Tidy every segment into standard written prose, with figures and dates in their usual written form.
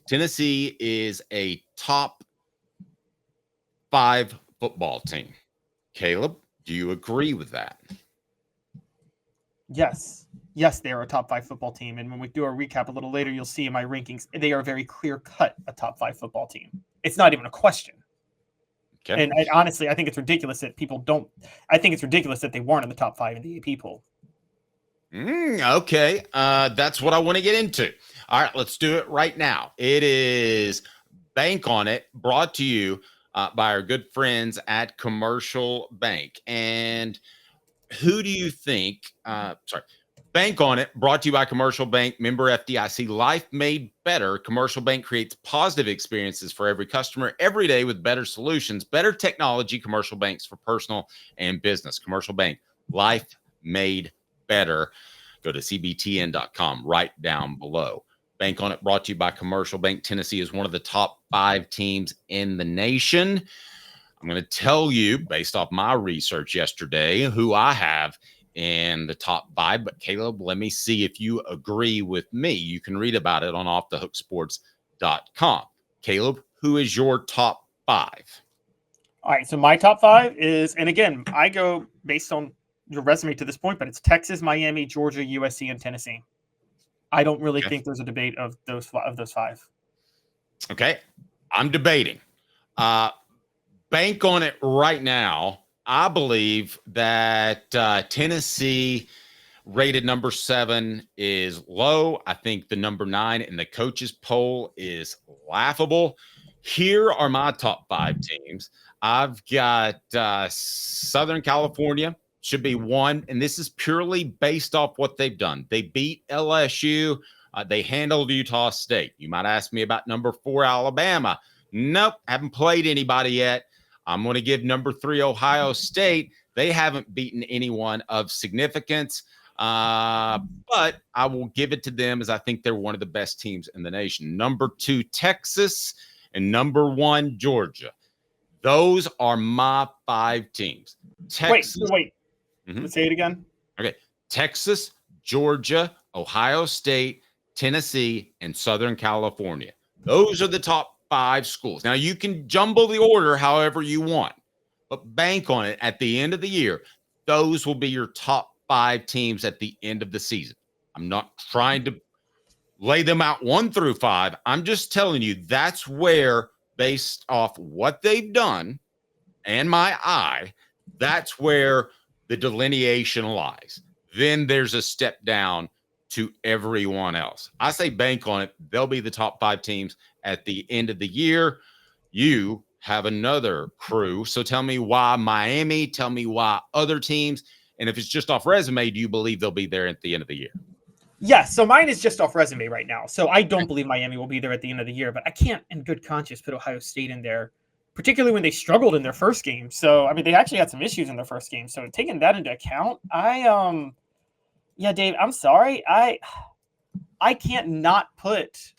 Tennessee is a top 5 football team. Caleb, do you agree with that? Yes. Yes, they are a top 5 football team. And when we do our recap a little later, you'll see in my rankings, they are very clear-cut a top 5 football team. It's not even a question. Okay. And honestly, I think it's ridiculous that people don't – I think it's ridiculous that they weren't in the top 5 in the AP poll. Okay. That's what I want to get into. All right, let's do it right now. It is Bank on It, brought to you by our good friends at Commercial Bank. And who do you think Bank on It, brought to you by Commercial Bank, member FDIC, life made better. Commercial Bank creates positive experiences for every customer every day with better solutions, better technology. Commercial Banks for personal and business. Commercial Bank, life made better. Go to cbtn.com right down below. Bank on It, brought to you by Commercial Bank. Tennessee is one of the top 5 teams in the nation. I'm going to tell you, based off my research yesterday, who I have in the top 5. But Caleb, let me see if you agree with me. You can read about it on offthehooksports.com. Caleb, who is your top 5? All right, so my top 5 is, and again, I go based on your resume to this point, but it's Texas, Miami, Georgia, USC, and Tennessee. I don't really think there's a debate of those 5. Okay, I'm debating. Bank on It right now. I believe that Tennessee rated number 7 is low. I think the number 9 in the coaches poll is laughable. Here are my top 5 teams. I've got Southern California, should be 1, and this is purely based off what they've done. They beat LSU. They handled Utah State. You might ask me about number 4, Alabama. Nope, haven't played anybody yet. I'm going to give number 3, Ohio State. They haven't beaten anyone of significance, but I will give it to them as I think they're one of the best teams in the nation. Number 2, Texas, and number 1, Georgia. Those are my 5 teams. Texas, wait. Let's say it again. Okay. Texas, Georgia, Ohio State, Tennessee, and Southern California. Those are the top 5 schools. Now, you can jumble the order however you want, but bank on it. At the end of the year, those will be your top 5 teams at the end of the season. I'm not trying to lay them out 1 through 5. I'm just telling you that's where, based off what they've done and my eye, that's where the delineation lies. Then there's a step down to everyone else. I say bank on it. They'll be the top 5 teams at the end of the year. You have another crew. So tell me why Miami, tell me why other teams. And if it's just off resume, do you believe they'll be there at the end of the year? Yes. So mine is just off resume right now. So I don't believe Miami will be there at the end of the year, but I can't in good conscience put Ohio State in there, particularly when they struggled in their first game. So, I mean, they actually had some issues in their first game. So taking that into account, yeah, Dave, I'm sorry. I can't not put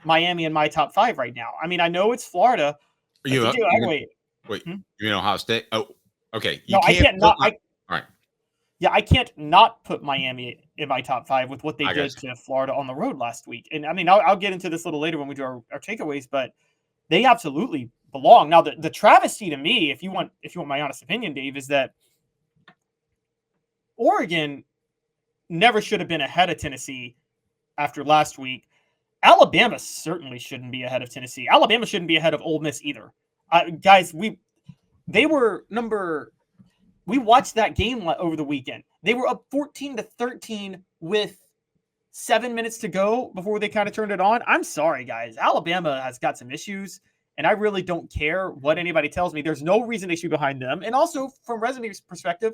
Miami in my top 5 right now. I mean, I know it's Florida. Wait. You know Ohio State? Oh, okay. I can't not. All right. Yeah, I can't not put Miami in my top 5 with what they did to Florida on the road last week. And I mean, I'll get into this a little later when we do our takeaways, but they absolutely belong. Now, the travesty to me, if you want my honest opinion, Dave, is that Oregon never should have been ahead of Tennessee after last week. Alabama certainly shouldn't be ahead of Tennessee. Alabama shouldn't be ahead of Ole Miss either. Guys, we watched that game over the weekend. They were up 14-13 with 7 minutes to go before they kind of turned it on. I'm sorry, guys. Alabama has got some issues, and I really don't care what anybody tells me. There's no reason they should be behind them. And also, from resume's perspective,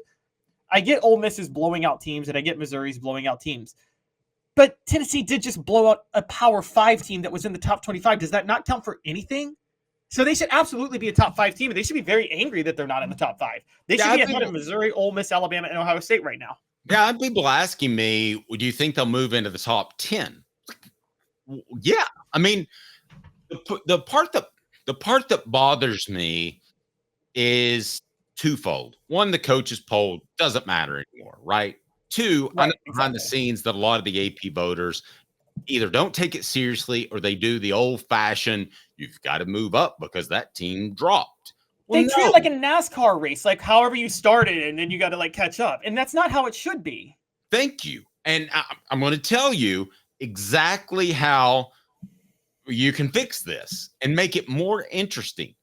I get Ole Miss is blowing out teams, and I get Missouri's blowing out teams. But Tennessee did just blow out a Power 5 team that was in the top 25. Does that not count for anything? So they should absolutely be a top 5 team, and they should be very angry that they're not in the top 5. They should be ahead of Missouri, Ole Miss, Alabama, and Ohio State right now. Yeah, I have people asking me, do you think they'll move into the top 10? Yeah. I mean, the part that bothers me is twofold. One, the coaches poll doesn't matter anymore, right? 2, I know behind the scenes that a lot of the AP voters either don't take it seriously or they do the old fashioned, you've got to move up because that team dropped. Well, They treat no. it like a NASCAR race, like however you started and then you got to like catch up. And that's not how it should be. Thank you. And I'm going to tell you exactly how you can fix this and make it more interesting.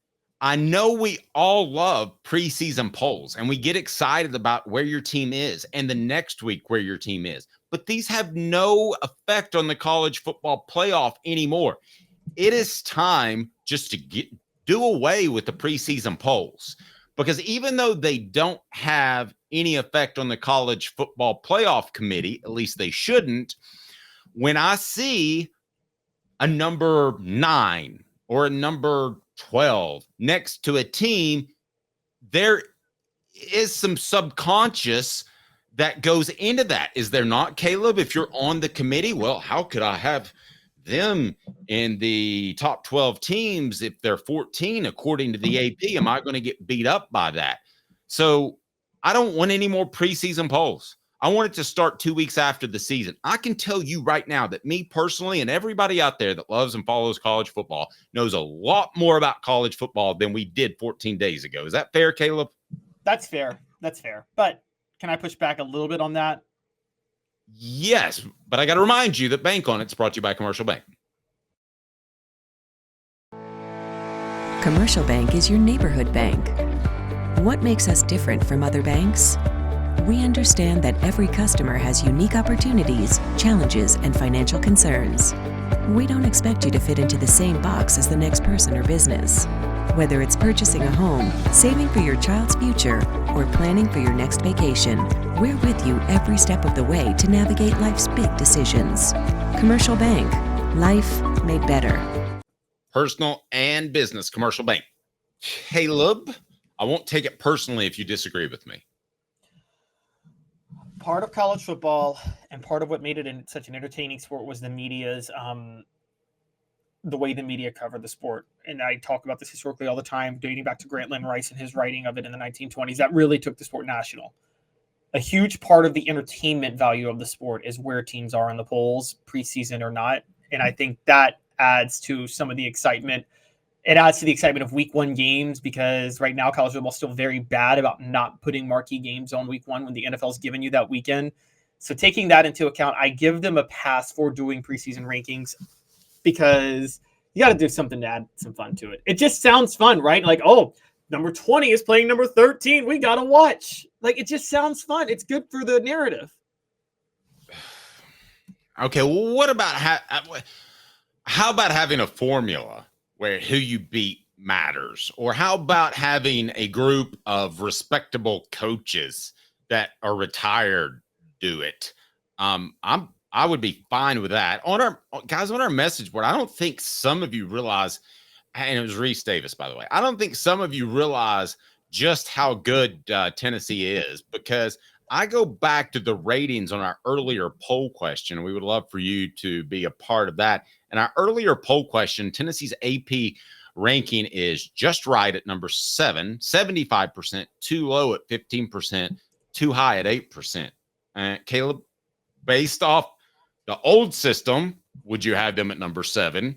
I know we all love preseason polls and we get excited about where your team is and the next week where your team is, but these have no effect on the college football playoff anymore. It is time just to do away with the preseason polls, because even though they don't have any effect on the college football playoff committee, at least they shouldn't, when I see a number 9 or a number 12 next to a team, there is some subconscious that goes into that. Is there not, Caleb? If you're on the committee, well, how could I have them in the top 12 teams if they're 14 according to the AP? Am I going to get beat up by that? So I don't want any more preseason polls. I want it to start 2 weeks after the season. I can tell you right now that me personally and everybody out there that loves and follows college football knows a lot more about college football than we did 14 days ago. Is that fair, Caleb? That's fair. That's fair. But can I push back a little bit on that? Yes, but I got to remind you that Bank on It's brought to you by Commercial Bank. Commercial Bank is your neighborhood bank. What makes us different from other banks? We understand that every customer has unique opportunities, challenges, and financial concerns. We don't expect you to fit into the same box as the next person or business. Whether it's purchasing a home, saving for your child's future, or planning for your next vacation, we're with you every step of the way to navigate life's big decisions. Commercial Bank. Life made better. Personal and business Commercial Bank. Caleb, I won't take it personally if you disagree with me. Part of college football and part of what made it such an entertaining sport was the media's the way the media covered the sport. And I talk about this historically all the time, dating back to Grant Lynn Rice and his writing of it in the 1920s. That really took the sport national. A huge part of the entertainment value of the sport is where teams are in the polls, preseason or not. And I think that adds to some of the excitement. It adds to the excitement of week 1 games, because right now college football is still very bad about not putting marquee games on week 1 when the NFL's given you that weekend. So taking that into account, I give them a pass for doing preseason rankings, because you got to do something to add some fun to it. It just sounds fun, right? Like, oh, number 20 is playing number 13. We got to watch. Like, it just sounds fun. It's good for the narrative. Okay, well, what about how about having a formula where who you beat matters? Or how about having a group of respectable coaches that are retired do it? I would be fine with that. On our message board, I don't think some of you realize, and it was Reese Davis, by the way, I don't think some of you realize just how good Tennessee is, because I go back to the ratings on our earlier poll question. We would love for you to be a part of that. And our earlier poll question, Tennessee's AP ranking is just right at number 7, 75%, too low at 15%, too high at 8%. Caleb, based off the old system, would you have them at number 7?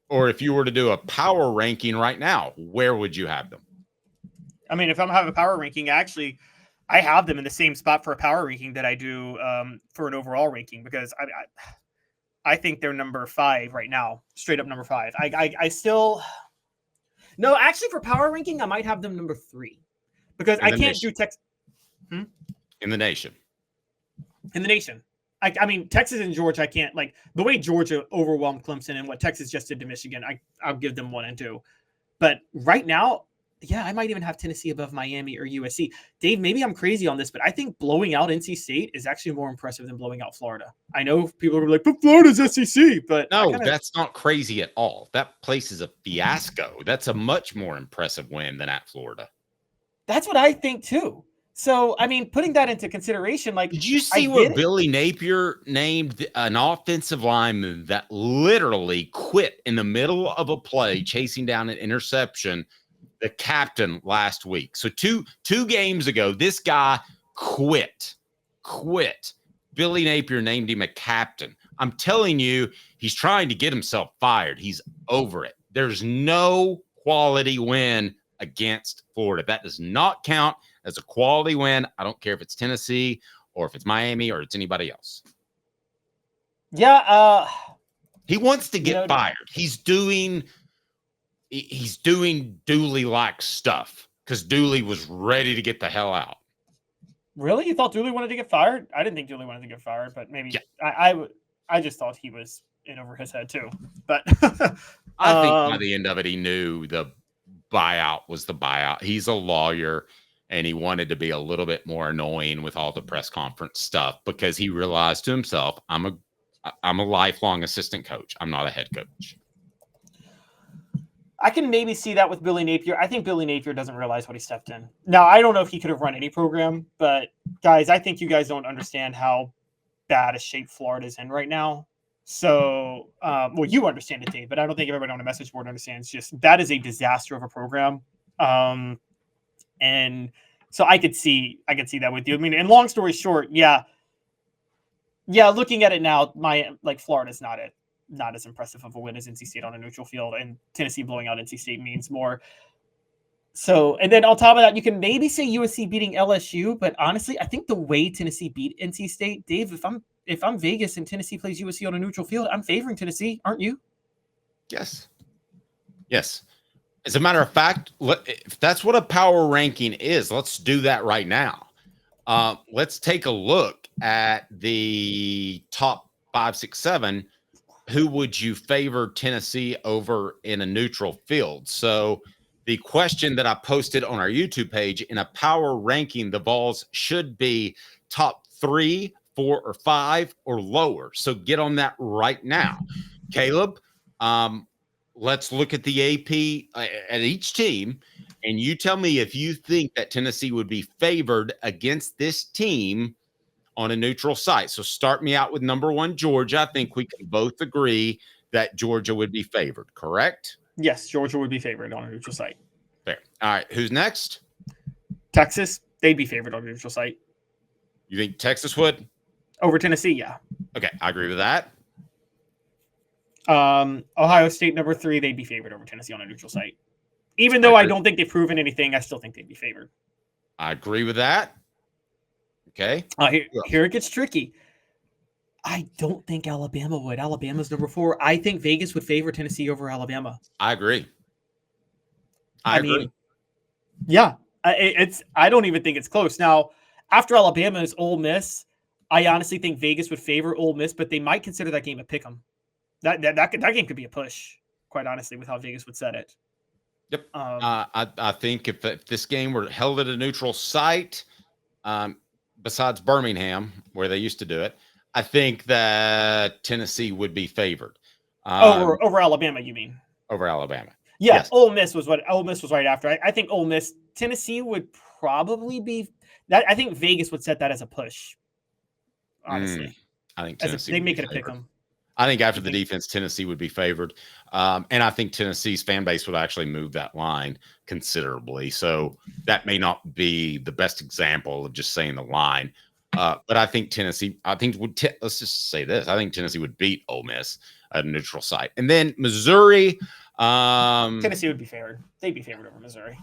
Or if you were to do a power ranking right now, where would you have them? I mean, if I'm having a power ranking, actually, I have them in the same spot for a power ranking that I do for an overall ranking, because I think they're number 5 right now, straight up number 5. I still, no, actually for power ranking, I might have them number 3, because I can't do Texas. In the nation. In the nation. I mean, Texas and Georgia, I can't, like, the way Georgia overwhelmed Clemson and what Texas just did to Michigan, I'll give them 1 and 2. But right now, yeah, I might even have Tennessee above Miami or USC. Dave, maybe I'm crazy on this, but I think blowing out NC State is actually more impressive than blowing out Florida. I know people are like, but Florida's SEC, but no, that's not crazy at all. That place is a fiasco. That's a much more impressive win than at Florida. That's what I think too. So, I mean, putting that into consideration, like, did you see where Billy Napier named an offensive lineman that literally quit in the middle of a play, chasing down an interception, the captain last week? So two games ago, this guy quit. Billy Napier named him a captain. I'm telling you, he's trying to get himself fired. He's over it. There's no quality win against Florida. That does not count as a quality win. I don't care if it's Tennessee or if it's Miami or it's anybody else. Yeah. He wants to get fired. He's doing Dooley-like stuff because Dooley was ready to get the hell out. Really? You thought Dooley wanted to get fired? I didn't think Dooley wanted to get fired, but maybe I just thought he was in over his head too. But I think by the end of it, he knew the buyout was the buyout. He's a lawyer, and he wanted to be a little bit more annoying with all the press conference stuff because he realized to himself, I'm a lifelong assistant coach. I'm not a head coach. I can maybe see that with Billy Napier. I think Billy Napier doesn't realize what he stepped in. Now, I don't know if he could have run any program, but guys, I think you guys don't understand how bad a shape Florida's in right now. So, well, you understand it, Dave, but I don't think everybody on the message board understands. Just that is a disaster of a program. And so I could see that with you. I mean, and long story short, yeah, looking at it now, Florida's not as impressive of a win as NC State on a neutral field, and Tennessee blowing out NC State means more. So, and then on top of that, you can maybe say USC beating LSU, but honestly, I think the way Tennessee beat NC State, Dave, if I'm Vegas and Tennessee plays USC on a neutral field, I'm favoring Tennessee, aren't you? Yes. As a matter of fact, if that's what a power ranking is, let's do that right now. Let's take a look at the top 5, 6, 7. Who would you favor Tennessee over in a neutral field? So the question that I posted on our YouTube page, in a power ranking, the Vols should be top 3, 4, or 5 or lower. So get on that right now. Caleb, let's look at the AP at each team, and you tell me if you think that Tennessee would be favored against this team on a neutral site. So start me out with number 1, Georgia. I think we can both agree that Georgia would be favored, correct? Yes, Georgia would be favored on a neutral site. Fair. All right, who's next? Texas, they'd be favored on a neutral site. You think Texas would? Over Tennessee, yeah. Okay, I agree with that. Ohio State, number 3, they'd be favored over Tennessee on a neutral site. Even though I don't think they've proven anything, I still think they'd be favored. I agree with that. Okay. Here it gets tricky. I don't think Alabama would. Alabama's number 4. I think Vegas would favor Tennessee over Alabama. I agree. I agree. Yeah, I don't even think it's close. Now, after Alabama is Ole Miss, I honestly think Vegas would favor Ole Miss, but they might consider that game a pick 'em. That game could be a push, quite honestly, with how Vegas would set it. Yep. I think if this game were held at a neutral site, besides Birmingham, where they used to do it, I think that Tennessee would be favored. Over Alabama, you mean? Over Alabama. Yeah, yes. Ole Miss was right after. I think Ole Miss, Tennessee would probably be that. I think Vegas would set that as a push. Honestly, I think Tennessee they make it a pick 'em. I think after the defense, Tennessee would be favored. And I think Tennessee's fan base would actually move that line considerably. So that may not be the best example of just saying the line. But I think Tennessee, let's just say this. I think Tennessee would beat Ole Miss at a neutral site. And then Missouri. Tennessee would be favored. They'd be favored over Missouri.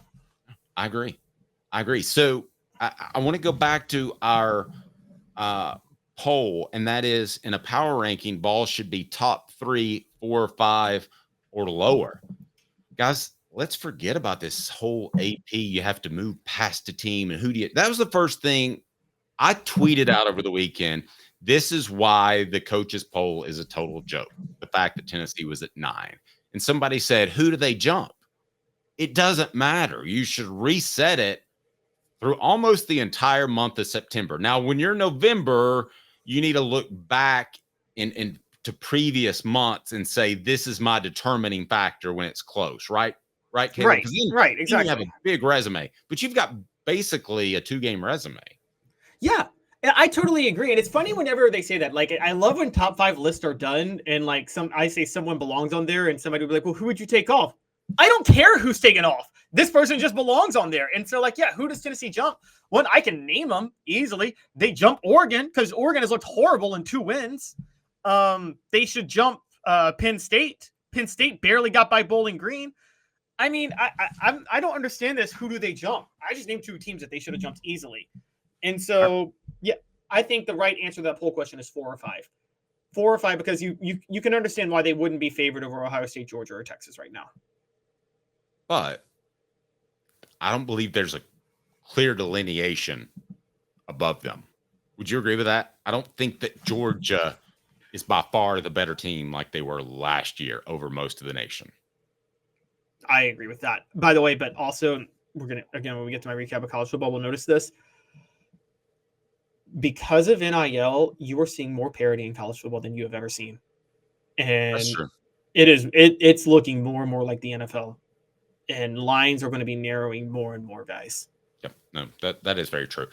I agree. So I want to go back to our poll, and that is, in a power ranking, Vols should be top 3, 4, 5, or lower. Guys, let's forget about this whole AP. You have to move past a team, and that was the first thing I tweeted out over the weekend. This is why the coaches poll is a total joke. The fact that Tennessee was at 9, and somebody said, who do they jump? It doesn't matter. You should reset it through almost the entire month of September. Now, when you're November, you need to look back to previous months and say, this is my determining factor when it's close, right? Right, Caleb? Right, exactly. You have a big resume, but you've got basically a 2-game resume. Yeah, I totally agree. And it's funny whenever they say that. Like, I love when top 5 lists are done and I say someone belongs on there and somebody will be like, well, who would you take off? I don't care who's taken off. This person just belongs on there. And so, who does Tennessee jump? One, I can name them easily. They jump Oregon because Oregon has looked horrible in 2 wins. They should jump Penn State. Penn State barely got by Bowling Green. I mean, I don't understand this. Who do they jump? I just named 2 teams that they should have jumped easily. And so, yeah, I think the right answer to that poll question is 4 or 5. 4 or 5, because you can understand why they wouldn't be favored over Ohio State, Georgia, or Texas right now. But I don't believe there's a clear delineation above them. Would you agree with that? I don't think that Georgia is by far the better team like they were last year over most of the nation. I agree with that. By the way, but also we're going to, again, when we get to my recap of college football, we'll notice this. Because of NIL, you are seeing more parity in college football than you have ever seen. And That's true. It's looking more and more like the NFL. And lines are going to be narrowing more and more, guys. Yep. No, that is very true.